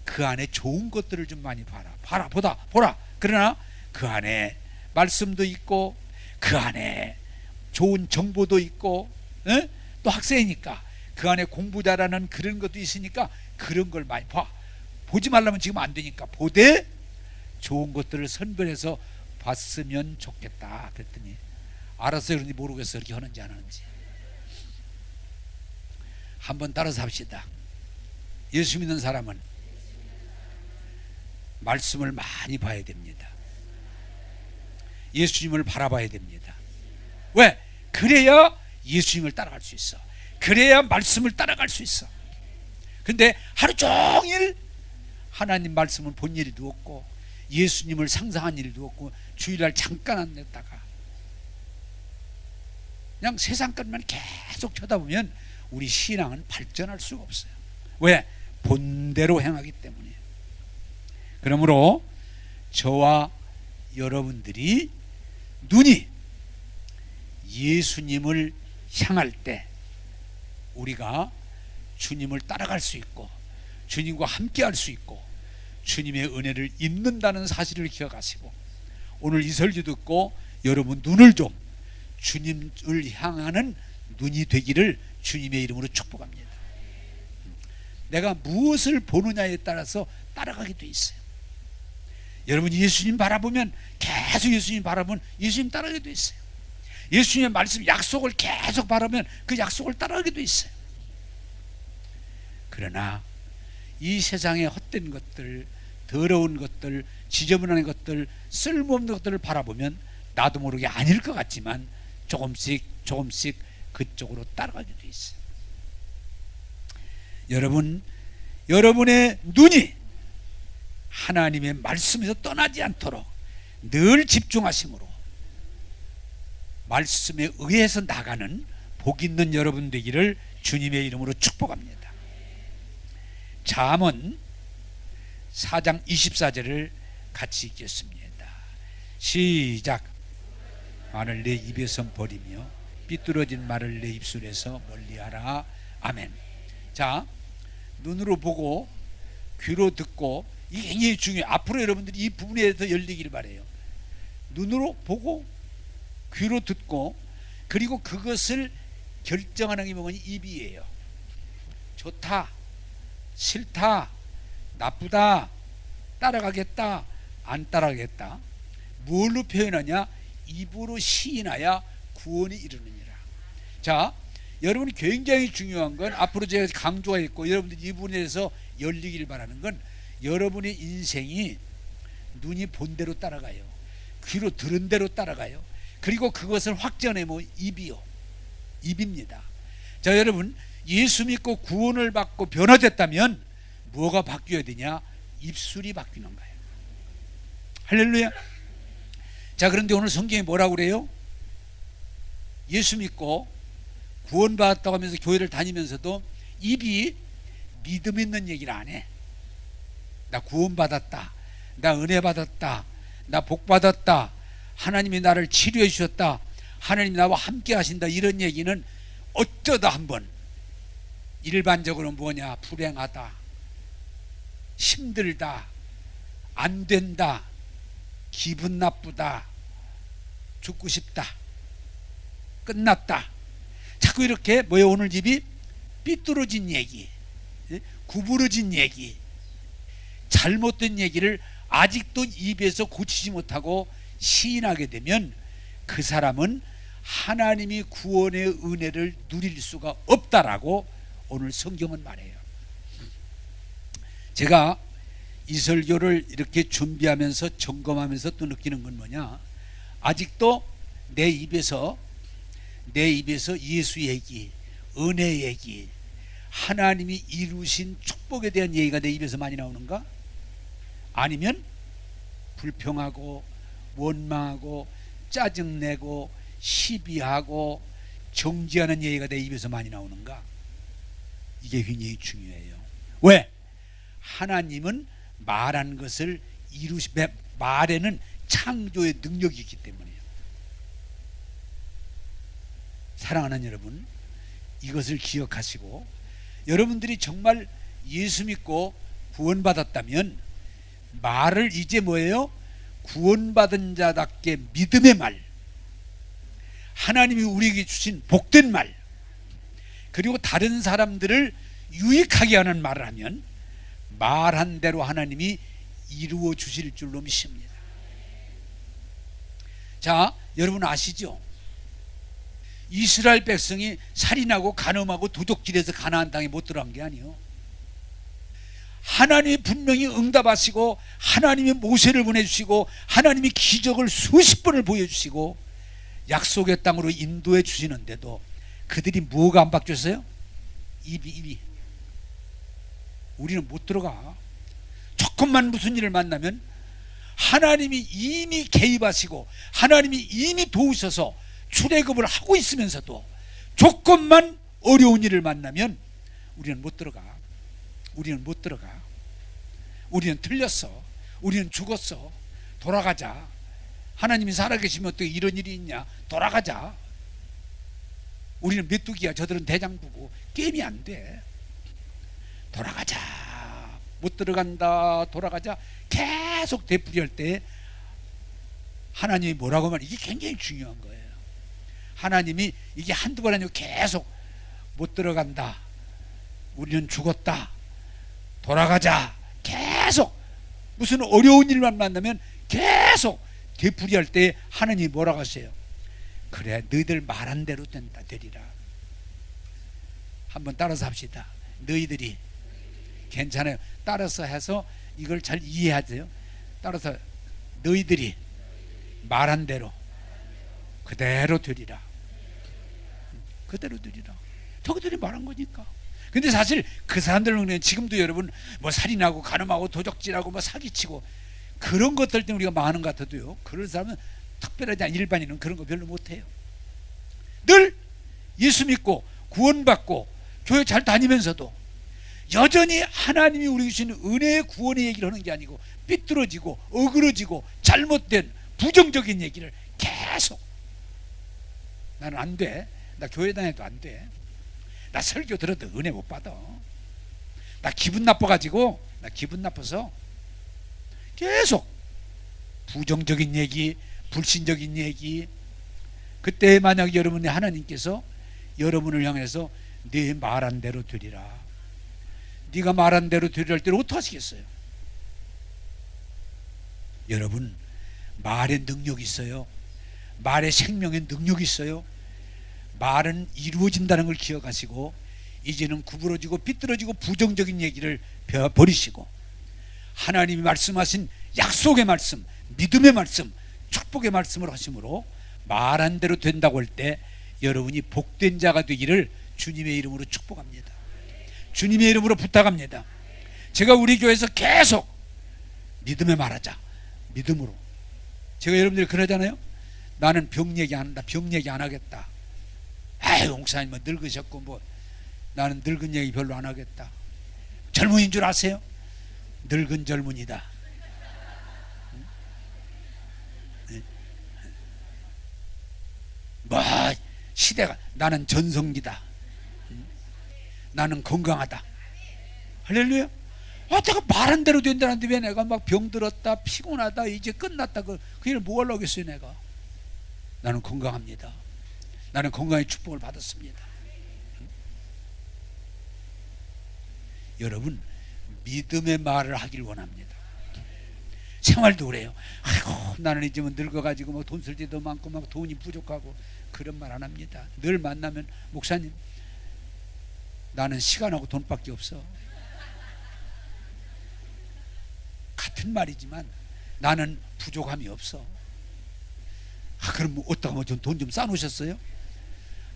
그 안에 좋은 것들을 좀 많이 보라. 그러나 그 안에 말씀도 있고 그 안에 좋은 정보도 있고 또 학생이니까 그 안에 공부 잘하는 그런 것도 있으니까 그런 걸 많이 보지 말라면 지금 안 되니까 보되 좋은 것들을 선별해서 봤으면 좋겠다 그랬더니 알았어요. 그런지 모르겠어. 이렇게 하는지 안 하는지. 한번 따라서 합시다. 예수 믿는 사람은 말씀을 많이 봐야 됩니다. 예수님을 바라봐야 됩니다. 왜? 그래야 예수님을 따라갈 수 있어. 그래야 말씀을 따라갈 수 있어. 근데 하루 종일 하나님 말씀을 본 일도 없고 예수님을 상상한 일도 없고 주일날 잠깐 안 냈다가 그냥 세상 것만 계속 쳐다보면 우리 신앙은 발전할 수가 없어요. 왜? 본대로 행하기 때문이에요. 그러므로 저와 여러분들이 눈이 예수님을 향할 때 우리가 주님을 따라갈 수 있고 주님과 함께 할 수 있고 주님의 은혜를 입는다는 사실을 기억하시고 오늘 이 설교 듣고 여러분 눈을 좀 주님을 향하는 눈이 되기를 주님의 이름으로 축복합니다. 내가 무엇을 보느냐에 따라서 따라가게 돼 있어요. 여러분이 예수님 바라보면 계속 예수님 바라보면 예수님 따라가게 돼 있어요. 예수님의 말씀 약속을 계속 바라보면 그 약속을 따라가게 돼 있어요. 그러나 이 세상의 헛된 것들, 더러운 것들, 지저분한 것들, 쓸모없는 것들을 바라보면 나도 모르게 아닐 것 같지만 조금씩 그쪽으로 따라가게 돼 있어요. 여러분의 눈이 하나님의 말씀에서 떠나지 않도록 늘 집중하심으로 말씀에 의해서 나가는 복 있는 여러분 되기를 주님의 이름으로 축복합니다. 잠언 4장 24절을 같이 읽겠습니다. 시작. 말을 내 입에서 버리며 삐뚤어진 말을 내 입술에서 멀리하라. 아멘. 자, 눈으로 보고 귀로 듣고, 이게 굉장히 중요해요. 앞으로 여러분들이 이 부분에 대해서 열리기를 바라요. 눈으로 보고 귀로 듣고, 그리고 그것을 결정하는 게 뭐냐? 입이에요. 좋다, 싫다, 나쁘다, 따라가겠다, 안 따라가겠다. 뭘로 표현하냐? 입으로 시인하여 구원이 이르느니라. 자, 여러분이 굉장히 중요한 건, 앞으로 제가 강조하겠고 여러분들이 이 부분에 대해서 열리기를 바라는 건, 여러분의 인생이 눈이 본 대로 따라가요. 귀로 들은 대로 따라가요. 그리고 그것을 확전해면 입이요. 입입니다. 자, 여러분, 예수 믿고 구원을 받고 변화됐다면 뭐가 바뀌어야 되냐? 입술이 바뀌는 거예요. 할렐루야. 자, 그런데 오늘 성경이 뭐라고 그래요? 예수 믿고 구원받았다고 하면서 교회를 다니면서도 입이 믿음 있는 얘기를 안 해. 나 구원받았다, 나 은혜 받았다, 나 복 받았다, 하나님이 나를 치료해 주셨다, 하나님이 나와 함께 하신다, 이런 얘기는 어쩌다 한번. 일반적으로 뭐냐? 불행하다, 힘들다, 안 된다, 기분 나쁘다, 죽고 싶다, 끝났다. 자꾸 이렇게 뭐예요? 오늘 입이 삐뚤어진 얘기, 구부러진 얘기, 잘못된 얘기를 아직도 입에서 고치지 못하고 시인하게 되면 그 사람은 하나님이 구원의 은혜를 누릴 수가 없다라고 오늘 성경은 말해요. 제가 이 설교를 이렇게 준비하면서 점검하면서 또 느끼는 건 뭐냐? 아직도 내 입에서 예수 얘기, 은혜 얘기, 하나님이 이루신 축복에 대한 얘기가 내 입에서 많이 나오는가? 아니면 불평하고 원망하고 짜증내고 시비하고 정죄하는 얘기가 내 입에서 많이 나오는가? 이게 굉장히 중요해요. 왜? 하나님은 말한 것을 말에는 창조의 능력이 있기 때문이에요. 사랑하는 여러분, 이것을 기억하시고, 여러분들이 정말 예수 믿고 구원받았다면 말을 이제 뭐예요? 구원받은 자답게 믿음의 말, 하나님이 우리에게 주신 복된 말, 그리고 다른 사람들을 유익하게 하는 말을 하면 말한 대로 하나님이 이루어 주실 줄로 믿습니다. 자, 여러분 아시죠? 이스라엘 백성이 살인하고 간음하고 도적질해서 가나안 땅에 못 들어간 게 아니에요. 하나님이 분명히 응답하시고, 하나님이 모세를 보내주시고, 하나님이 기적을 수십 번을 보여주시고 약속의 땅으로 인도해 주시는데도 그들이 뭐가 안 바뀌었어요? 입이. 우리는 못 들어가. 조금만 무슨 일을 만나면 하나님이 이미 개입하시고 하나님이 이미 도우셔서 출애굽을 하고 있으면서도 조금만 어려운 일을 만나면 우리는 못 들어가. 우리는 못 들어가. 우리는 틀렸어. 우리는 죽었어. 돌아가자. 하나님이 살아계시면 어떻게 이런 일이 있냐? 돌아가자. 우리는 메뚜기야. 저들은 대장부고 게임이 안 돼. 돌아가자. 못 들어간다. 돌아가자. 계속 되풀이할 때 하나님이 뭐라고 하면 이게 굉장히 중요한 거예요. 하나님이 이게 한두 번 아니고 계속 못 들어간다. 우리는 죽었다. 돌아가자. 계속 무슨 어려운 일만 만나면 계속 되풀이할 때 하나님이 뭐라고 하세요? 그래, 너희들 말한 대로 되리라. 한번 따라서 합시다. 너희들이. 괜찮아요. 따라서 해서 이걸 잘 이해하세요. 따라서 너희들이 말한 대로 그대로 되리라. 그대로 되리라. 저들이 말한 거니까. 근데 사실 그 사람들은 지금도 여러분 뭐 살인하고 간음하고 도적질하고 뭐 사기치고 그런 것들 때문에 우리가 많은 것 같아도요, 그런 사람은 특별하지 않은 일반인은 그런 거 별로 못해요. 늘 예수 믿고 구원받고 교회 잘 다니면서도 여전히 하나님이 우리에게 주시는 은혜의 구원의 얘기를 하는 게 아니고 삐뚤어지고 어그러지고 잘못된 부정적인 얘기를 계속. 나는 안 돼. 나 교회 다녀도 안 돼. 나 설교 들어도 은혜 못 받아. 나 기분 나빠서 계속 부정적인 얘기, 불신적인 얘기. 그때 만약 여러분의 하나님께서 여러분을 향해서 네 말한 대로 되리라, 네가 말한 대로 되리라 할 때는 어떻게 하시겠어요? 여러분, 말의 능력이 있어요. 말의 생명의 능력이 있어요. 말은 이루어진다는 걸 기억하시고 이제는 구부러지고 삐뚤어지고 부정적인 얘기를 버리시고 하나님이 말씀하신 약속의 말씀, 믿음의 말씀, 축복의 말씀을 하심으로 말한 대로 된다고 할 때 여러분이 복된 자가 되기를 주님의 이름으로 축복합니다. 주님의 이름으로 부탁합니다. 제가 우리 교회에서 계속 믿음에 말하자, 믿음으로. 제가 여러분들이 그러잖아요. 나는 병 얘기 안 한다, 병 얘기 안 하겠다. 아유, 목사님은 늙으셨고 뭐 나는 늙은 얘기 별로 안 하겠다. 젊은이인 줄 아세요? 늙은 젊은이다. 뭐 시대가, 나는 전성기다. 나는 건강하다. 할렐루야. 내가 말한 대로 된다는데 왜 내가 막 병들었다, 피곤하다, 이제 끝났다, 그 일을 뭐 하려고 했어요. 내가. 나는 건강합니다. 나는 건강의 축복을 받았습니다. 여러분, 믿음의 말을 하길 원합니다. 생활도 그래요. 아이고, 나는 이제 늙어가지고 뭐 돈 쓸 때도 많고 막 돈이 부족하고 그런 말 안 합니다. 늘 만나면 목사님, 나는 시간하고 돈밖에 없어. 같은 말이지만 나는 부족함이 없어. 그럼 뭐 어떻게 하면 돈 좀 쌓아놓으셨어요?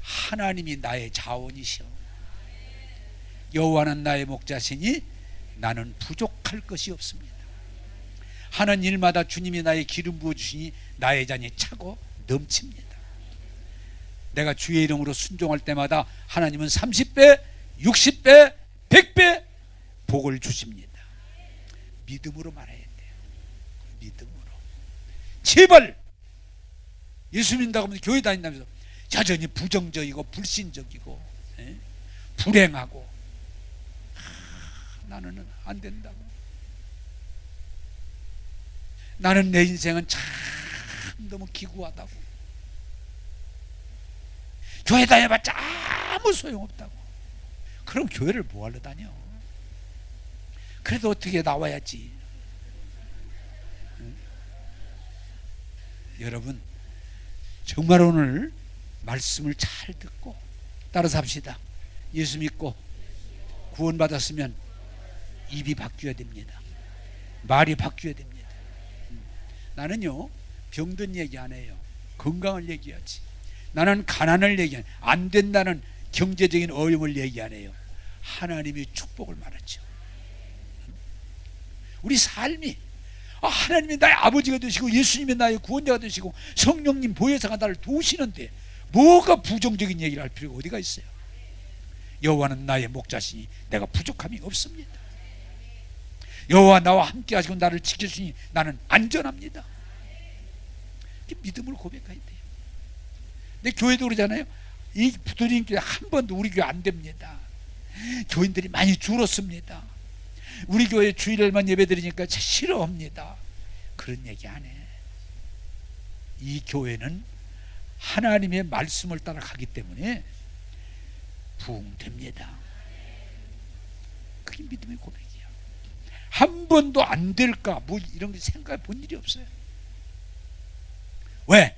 하나님이 나의 자원이시오. 여호와는 나의 목자시니 나는 부족할 것이 없습니다. 하는 일마다 주님이 나의 기름 부어주시니 나의 잔이 차고 넘칩니다. 내가 주의 이름으로 순종할 때마다 하나님은 30배, 60배, 100배 복을 주십니다. 믿음으로 말해야 돼요. 믿음으로. 제발 예수 믿는다고 하면 교회 다닌다면서 여전히 부정적이고 불신적이고 불행하고 나는 안 된다고. 나는 내 인생은 참 너무 기구하다고. 교회 다녀봤자 아무 소용없다고. 그럼 교회를 뭐 하러 다녀? 그래도 어떻게 나와야지. 여러분, 정말 오늘 말씀을 잘 듣고 따라서 합시다. 예수 믿고 구원받았으면 입이 바뀌어야 됩니다. 말이 바뀌어야 됩니다. 나는요, 병든 얘기 안 해요. 건강을 얘기하지. 나는 가난을 얘기 안 된다는 경제적인 어려움을 얘기 안 해요. 하나님의 축복을 말하죠. 우리 삶이 하나님이 나의 아버지가 되시고 예수님이 나의 구원자가 되시고 성령님 보혜사가 나를 도우시는데 뭐가 부정적인 얘기를 할 필요가 어디가 있어요? 여호와는 나의 목자시니 내가 부족함이 없습니다. 여호와 나와 함께 하시고 나를 지켜주시니 나는 안전합니다. 믿음을 고백해야 돼요. 근데 교회도 그러잖아요. 이 부도님 교회 한 번도 우리 교회 안 됩니다. 교인들이 많이 줄었습니다. 우리 교회 주일날만 예배드리니까 싫어합니다. 그런 얘기 안 해. 이 교회는 하나님의 말씀을 따라가기 때문에 부흥됩니다. 그게 믿음의 고백이야. 한 번도 안 될까 뭐 이런 게 생각해 본 일이 없어요. 왜?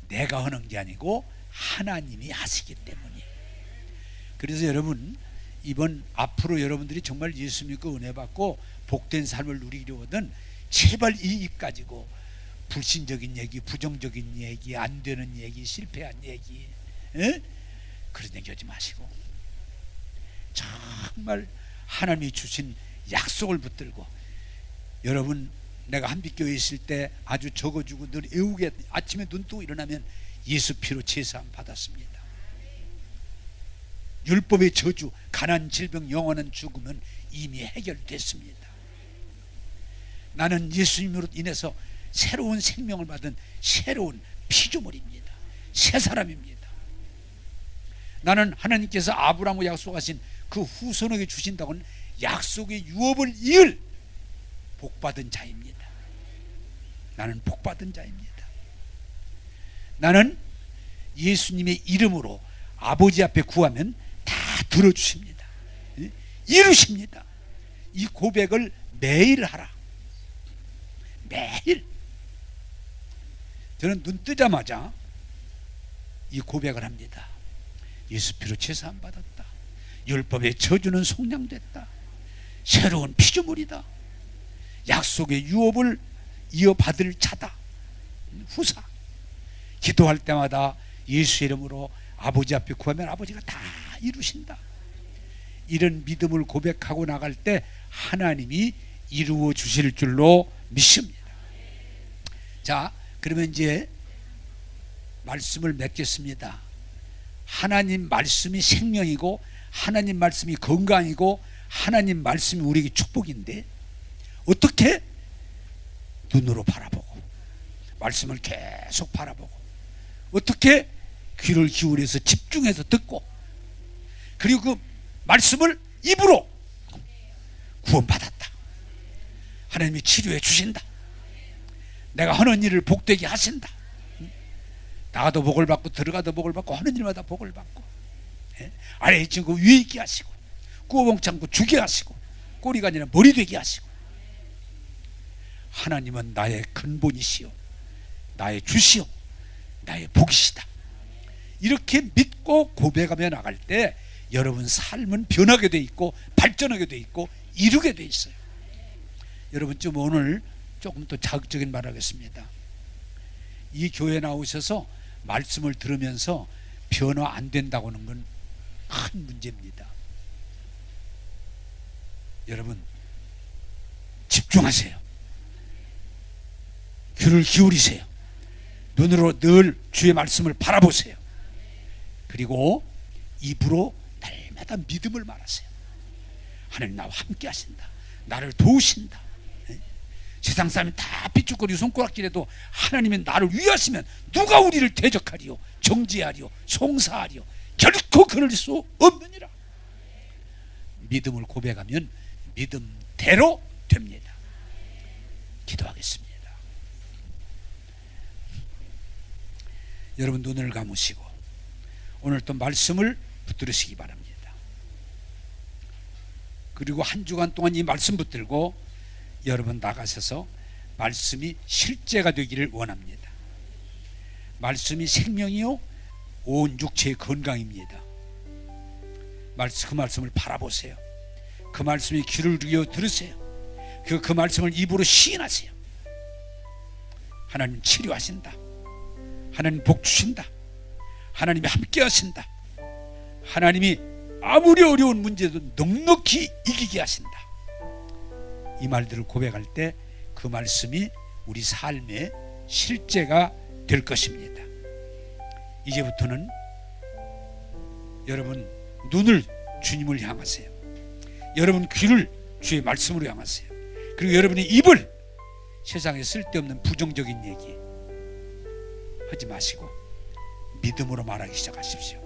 내가 하는 게 아니고 하나님이 하시기 때문이에요. 그래서 여러분, 이번 앞으로 여러분들이 정말 예수 믿고 은혜 받고 복된 삶을 누리려거든 제발 이 입 가지고 불신적인 얘기, 부정적인 얘기, 안 되는 얘기, 실패한 얘기, 그런 얘기 하지 마시고 정말 하나님이 주신 약속을 붙들고, 여러분, 내가 한빛교회에 있을 때 아주 적어주고 늘 애우게 아침에 눈 뜨고 일어나면 예수 피로 제사함 받았습니다. 율법의 저주, 가난, 질병, 영원한 죽음은 이미 해결됐습니다. 나는 예수님으로 인해서 새로운 생명을 받은 새로운 피조물입니다. 새 사람입니다. 나는 하나님께서 아브라함과 약속하신 그 후손에게 주신다고는 약속의 유업을 이을 복받은 자입니다. 나는 복받은 자입니다. 나는 예수님의 이름으로 아버지 앞에 구하면 다 들어주십니다. 이루십니다. 이 고백을 매일 하라. 매일. 저는 눈 뜨자마자 이 고백을 합니다. 예수 피로 제사함 받았다. 율법의 저주는 속량됐다. 새로운 피조물이다. 약속의 유업을 이어받을 자다. 후사. 기도할 때마다 예수 이름으로 아버지 앞에 구하면 아버지가 다 이루신다. 이런 믿음을 고백하고 나갈 때 하나님이 이루어 주실 줄로 믿습니다. 자, 그러면 이제 말씀을 맺겠습니다. 하나님 말씀이 생명이고 하나님 말씀이 건강이고 하나님 말씀이 우리에게 축복인데 어떻게? 눈으로 바라보고 말씀을 계속 바라보고 어떻게? 귀를 기울여서 집중해서 듣고 그리고 그 말씀을 입으로 구원받았다. 하나님이 치료해 주신다. 내가 하는 일을 복되게 하신다. 나가도 복을 받고 들어가도 복을 받고 하는 일마다 복을 받고 아래에 있는 거 위에 있게 하시고 꾸어봉 참고 주게 하시고 꼬리가 아니라 머리 되게 하시고 하나님은 나의 근본이시요 나의 주시요 나의 복이시다. 이렇게 믿고 고백하며 나갈 때 여러분 삶은 변하게 돼 있고 발전하게 돼 있고 이루게 돼 있어요. 여러분 좀 오늘 조금 더 자극적인 말 하겠습니다. 이 교회 나오셔서 말씀을 들으면서 변화 안 된다고 하는 건 큰 문제입니다. 여러분 집중하세요. 귀를 기울이세요. 눈으로 늘 주의 말씀을 바라보세요. 그리고 입으로 날마다 믿음을 말하세요. 하나님 나와 함께 하신다. 나를 도우신다. 세상 사람이 다 삐죽거리고 손가락질해도 하나님이 나를 위하시면 누가 우리를 대적하리요 정죄하리요 송사하리요 결코 그럴 수 없느니라. 믿음을 고백하면 믿음대로 됩니다. 기도하겠습니다. 여러분 눈을 감으시고 오늘 또 말씀을 붙들으시기 바랍니다. 그리고 한 주간 동안 이 말씀 붙들고 여러분 나가셔서 말씀이 실제가 되기를 원합니다. 말씀이 생명이요 온 육체의 건강입니다. 그 말씀을 바라보세요. 그 말씀에 귀를 기울여 들으세요. 그 말씀을 입으로 시인하세요. 하나님 치료하신다. 하나님 복 주신다. 하나님이 함께 하신다. 하나님이 아무리 어려운 문제도 넉넉히 이기게 하신다. 이 말들을 고백할 때 그 말씀이 우리 삶의 실제가 될 것입니다. 이제부터는 여러분 눈을 주님을 향하세요. 여러분 귀를 주의 말씀으로 향하세요. 그리고 여러분의 입을 세상에 쓸데없는 부정적인 얘기 하지 마시고 믿음으로 말하기 시작하십시오.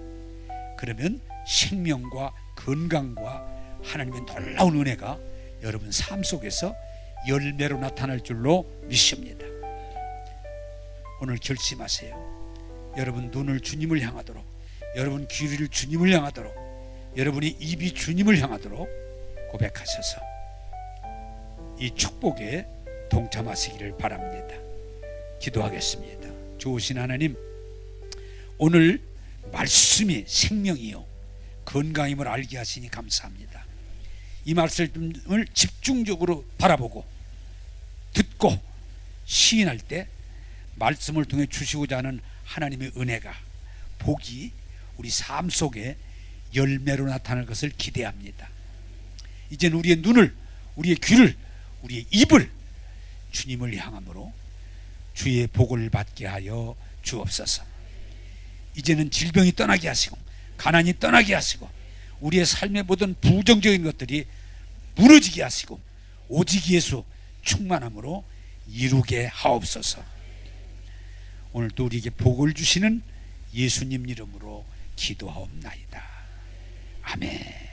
그러면 생명과 건강과 하나님의 놀라운 은혜가 여러분 삶 속에서 열매로 나타날 줄로 믿습니다. 오늘 결심하세요. 여러분 눈을 주님을 향하도록, 여러분 귀를 주님을 향하도록, 여러분의 입이 주님을 향하도록 고백하셔서 이 축복에 동참하시기를 바랍니다. 기도하겠습니다. 좋으신 하나님, 오늘 말씀이 생명이요 건강임을 알게 하시니 감사합니다. 이 말씀을 집중적으로 바라보고 듣고 시인할 때 말씀을 통해 주시고자 하는 하나님의 은혜가 복이 우리 삶 속에 열매로 나타날 것을 기대합니다. 이제는 우리의 눈을, 우리의 귀를, 우리의 입을 주님을 향함으로 주의 복을 받게 하여 주옵소서. 이제는 질병이 떠나게 하시고 가난이 떠나게 하시고 우리의 삶의 모든 부정적인 것들이 무너지게 하시고 오직 예수 충만함으로 이루게 하옵소서. 오늘도 우리에게 복을 주시는 예수님 이름으로 기도하옵나이다. 아멘.